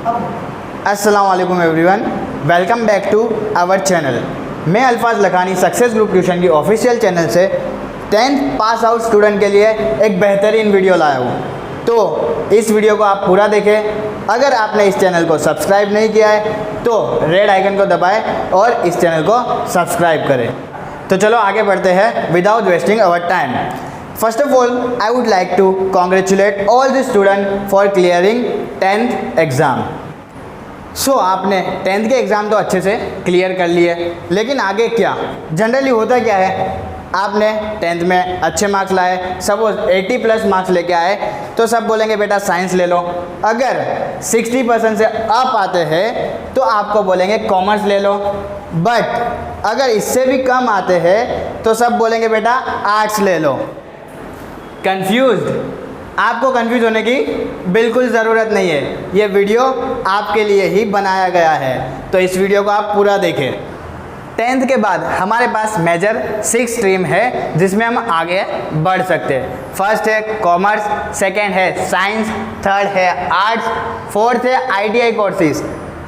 अस्सलाम वालेकुम everyone, welcome back to our channel. मैं Alfaz Lakhani success group tuition की ऑफिशियल चैनल से 10th पास आउट स्टूडेंट के लिए एक बेहतरीन वीडियो लाया हूँ। तो इस वीडियो को आप पूरा देखें। अगर आपने इस चैनल को सब्सक्राइब नहीं किया है तो रेड आइकन को दबाएं और इस चैनल को सब्सक्राइब करें। तो चलो आगे बढ़ते हैं without wasting our time. First of all, I would like to congratulate all the students for clearing 10th exam. आपने 10th के एग्ज़ाम तो अच्छे से क्लियर कर लिए, लेकिन आगे क्या? जनरली होता क्या है, आपने 10th में अच्छे मार्क्स लाए, सपोज 80+ मार्क्स लेके आए तो सब बोलेंगे बेटा साइंस ले लो। अगर 60% से अप आते हैं तो आपको बोलेंगे कॉमर्स ले लो। बट अगर इससे भी कम आते हैं तो सब बोलेंगे बेटा आर्ट्स ले लो। कंफ्यूज्ड? आपको कंफ्यूज होने की बिल्कुल ज़रूरत नहीं है, ये वीडियो आपके लिए ही बनाया गया है, तो इस वीडियो को आप पूरा देखें। 10th के बाद हमारे पास मेजर 6 स्ट्रीम है जिसमें हम आगे बढ़ सकते हैं। फर्स्ट है कॉमर्स, सेकेंड है साइंस, थर्ड है आर्ट्स, फोर्थ है ITI कोर्सेज,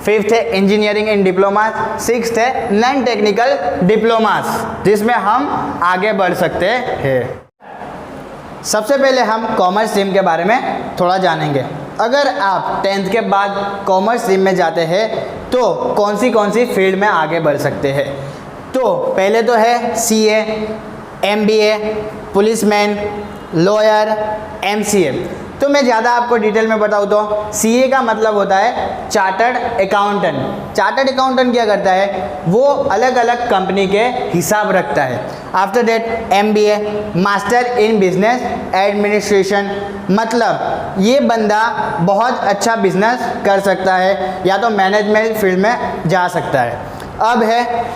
फिफ्थ है इंजीनियरिंग इन डिप्लोमा, सिक्स्थ है नॉन टेक्निकल डिप्लोमास जिसमें हम आगे बढ़ सकते हैं। सबसे पहले हम कॉमर्स स्ट्रीम के बारे में थोड़ा जानेंगे। अगर आप 10th के बाद कॉमर्स स्ट्रीम में जाते हैं तो कौन सी फील्ड में आगे बढ़ सकते हैं? तो पहले तो है CA, MBA, policeman, lawyer, MCA। तो मैं ज़्यादा आपको डिटेल में बताऊँ तो CA का मतलब होता है चार्टर्ड अकाउंटेंट। चार्टर्ड अकाउंटेंट क्या करता है, वो अलग अलग कंपनी के हिसाब रखता है। After that MBA, master in business administration, मतलब ये बंदा बहुत अच्छा बिजनेस कर सकता है या तो मैनेजमेंट फील्ड में जा सकता है। अब है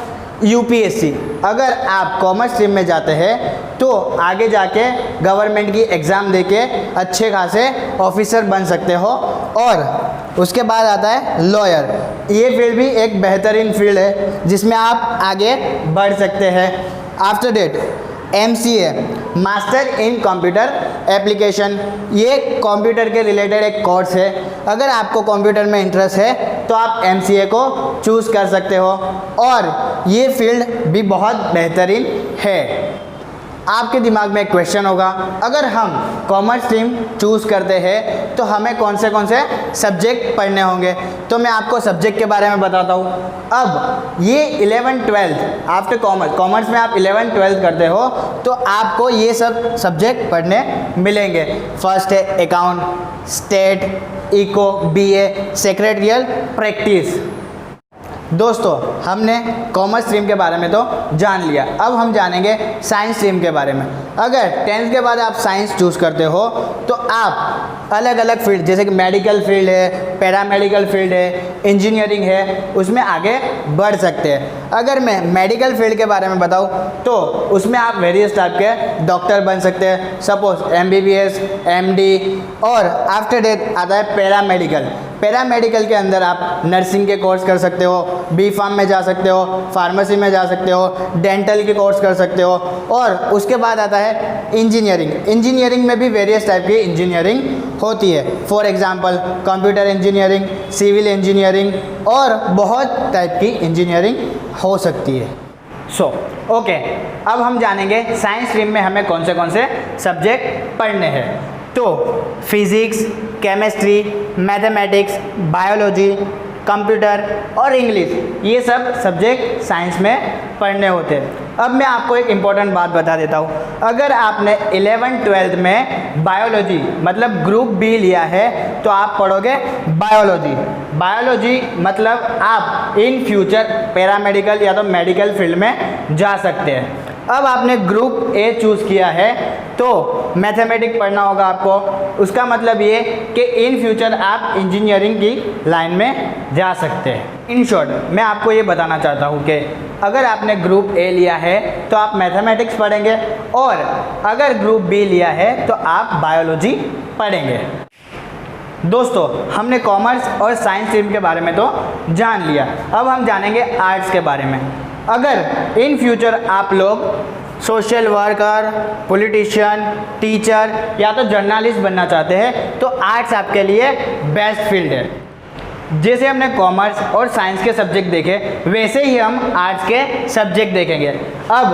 UPSC। अगर आप कॉमर्स स्ट्रीम में जाते हैं तो आगे जाके गवर्नमेंट की एग्ज़ाम देके अच्छे खासे ऑफिसर बन सकते हो। और उसके बाद आता है लॉयर। ये फील्ड भी एक बेहतरीन फील्ड है जिसमें आप आगे बढ़ सकते हैं। After that MCA, master in computer application. ये कंप्यूटर के रिलेटेड एक कोर्स है। अगर आपको कंप्यूटर में इंटरेस्ट है तो आप MCA को चूज़ कर सकते हो और ये फील्ड भी बहुत बेहतरीन है। आपके दिमाग में एक क्वेश्चन होगा, अगर हम कॉमर्स स्ट्रीम चूज़ करते हैं तो हमें कौन से सब्जेक्ट पढ़ने होंगे? तो मैं आपको सब्जेक्ट के बारे में बताता हूँ। अब ये 11th-12th आफ्टर कॉमर्स में आप 11th-12th करते हो तो आपको ये सब सब्जेक्ट पढ़ने मिलेंगे। फर्स्ट है account, stat, eco, BA, secretarial, practice. दोस्तों, हमने कॉमर्स स्ट्रीम के बारे में तो जान लिया, अब हम जानेंगे साइंस स्ट्रीम के बारे में। अगर 10th के बाद आप साइंस चूज़ करते हो तो आप अलग अलग फील्ड, जैसे कि मेडिकल फील्ड है, पैरामेडिकल फील्ड है, इंजीनियरिंग है, उसमें आगे बढ़ सकते हैं। अगर मैं मेडिकल फील्ड के बारे में बताऊं तो उसमें आप वेरियस टाइप के डॉक्टर बन सकते हैं, सपोज MBBS, MD। और आफ्टर डेट आता है पैरामेडिकल। पैरामेडिकल के अंदर आप नर्सिंग के कोर्स कर सकते हो, B.Pharm में जा सकते हो, फार्मेसी में जा सकते हो, डेंटल के कोर्स कर सकते हो। और उसके बाद आता है इंजीनियरिंग। इंजीनियरिंग में भी वेरियस टाइप की इंजीनियरिंग होती है। For example computer engineering, civil engineering और बहुत टाइप की इंजीनियरिंग हो सकती है। ओके, अब हम जानेंगे साइंस स्ट्रीम में हमें कौन से सब्जेक्ट पढ़ने हैं। तो physics, chemistry, mathematics, biology, computer और इंग्लिश, ये सब सब्जेक्ट साइंस में पढ़ने होते हैं। अब मैं आपको एक इम्पॉर्टेंट बात बता देता हूँ। अगर आपने 11th-12th में बायोलॉजी मतलब ग्रुप B लिया है तो आप पढ़ोगे बायोलॉजी। बायोलॉजी मतलब आप इन फ्यूचर पैरामेडिकल या तो मेडिकल फील्ड में जा सकते हैं। अब आपने ग्रुप A चूज़ किया है तो मैथमेटिक्स पढ़ना होगा आपको। उसका मतलब ये कि इन फ्यूचर आप इंजीनियरिंग की लाइन में जा सकते हैं। इन शॉर्ट मैं आपको ये बताना चाहता हूँ कि अगर आपने ग्रुप A लिया है तो आप मैथमेटिक्स पढ़ेंगे और अगर ग्रुप B लिया है तो आप बायोलॉजी पढ़ेंगे। दोस्तों, हमने कॉमर्स और साइंस स्ट्रीम के बारे में तो जान लिया, अब हम जानेंगे आर्ट्स के बारे में। अगर इन फ्यूचर आप लोग सोशल वर्कर, पॉलिटिशियन, टीचर या तो जर्नलिस्ट बनना चाहते हैं तो आर्ट्स आपके लिए बेस्ट फील्ड है। जैसे हमने कॉमर्स और साइंस के सब्जेक्ट देखे वैसे ही हम आर्ट्स के सब्जेक्ट देखेंगे। अब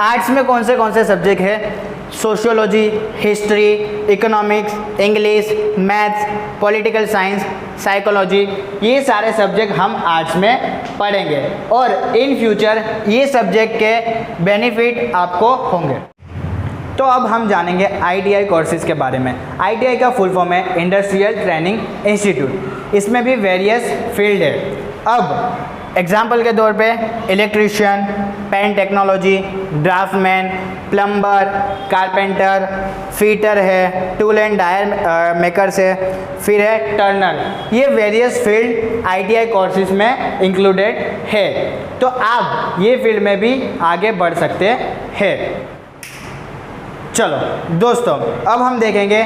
आर्ट्स में कौन से सब्जेक्ट है? Sociology, history, economics, English, maths, political science, psychology, ये सारे सब्जेक्ट हम आर्ट्स में पढ़ेंगे और इन फ्यूचर ये सब्जेक्ट के बेनिफिट आपको होंगे। तो अब हम जानेंगे ITI कोर्सेज़ के बारे में। ITI का फुल फॉर्म है इंडस्ट्रियल ट्रेनिंग इंस्टीट्यूट। इसमें भी वेरियस फील्ड है। अब एग्जाम्पल के तौर पे electrician, pen technology, draughtsman, plumber, carpenter, fitter है, टूल एंड डायर मेकर्स है, फिर है टर्नर। ये वेरियस फील्ड ITI कोर्सेज में इंक्लूडेड है। तो आप ये फील्ड में भी आगे बढ़ सकते हैं। चलो दोस्तों, अब हम देखेंगे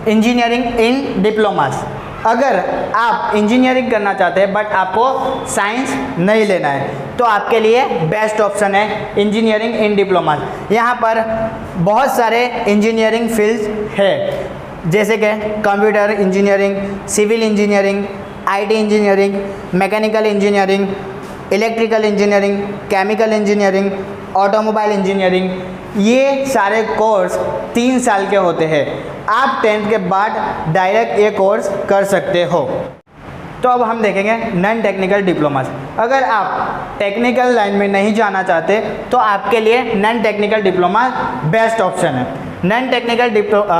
इंजीनियरिंग इन डिप्लोमास। अगर आप इंजीनियरिंग करना चाहते हैं बट आपको साइंस नहीं लेना है तो आपके लिए बेस्ट ऑप्शन है इंजीनियरिंग इन डिप्लोमा। यहाँ पर बहुत सारे इंजीनियरिंग फील्ड्स है, जैसे कि computer engineering, civil engineering, IT engineering, mechanical engineering, electrical engineering, chemical engineering, automobile engineering. ये सारे कोर्स 3 साल के होते हैं। आप 10th के बाद डायरेक्ट ये कोर्स कर सकते हो। तो अब हम देखेंगे नॉन टेक्निकल डिप्लोमा। अगर आप टेक्निकल लाइन में नहीं जाना चाहते तो आपके लिए non technical diploma best option है। नॉन टेक्निकल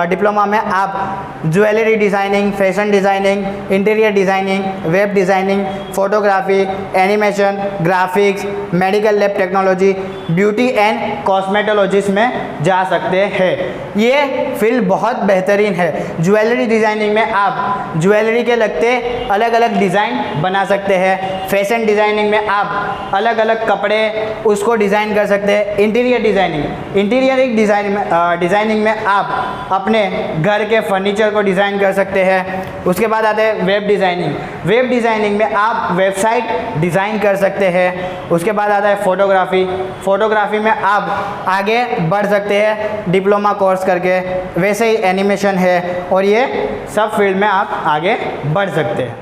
डिप्लोमा में आप jewellery designing, fashion designing, interior designing, web designing, photography, animation, graphics, medical lab technology, beauty and cosmetologist में जा सकते हैं। ये फील्ड बहुत बेहतरीन है। ज्वेलरी डिज़ाइनिंग में आप ज्वेलरी के लगते अलग अलग डिज़ाइन बना सकते हैं। फैशन डिज़ाइनिंग में आप अलग अलग कपड़े उसको डिज़ाइन कर सकते हैं। इंटीरियर डिज़ाइनिंग में आप अपने घर के फर्नीचर को डिज़ाइन कर सकते हैं। उसके बाद आते हैं वेब डिज़ाइनिंग में आप वेबसाइट डिज़ाइन कर सकते हैं। उसके बाद आता है फोटोग्राफी में आप आगे बढ़ सकते हैं डिप्लोमा कोर्स करके। वैसे ही एनिमेशन है और ये सब फील्ड में आप आगे बढ़ सकते हैं।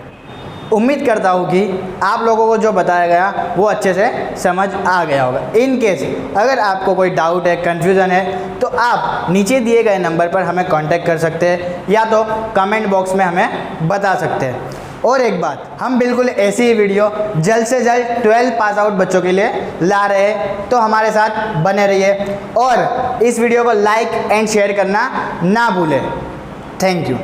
उम्मीद करता हूँ कि आप लोगों को जो बताया गया वो अच्छे से समझ आ गया होगा। इन केस अगर आपको कोई डाउट है, कन्फ्यूज़न है तो आप नीचे दिए गए नंबर पर हमें कांटेक्ट कर सकते हैं या तो कमेंट बॉक्स में हमें बता सकते हैं। और एक बात, हम बिल्कुल ऐसी ही वीडियो जल्द से जल्द 12 पास आउट बच्चों के लिए ला रहे हैं, तो हमारे साथ बने रहिए और इस वीडियो को लाइक एंड शेयर करना ना भूलें। Thank you.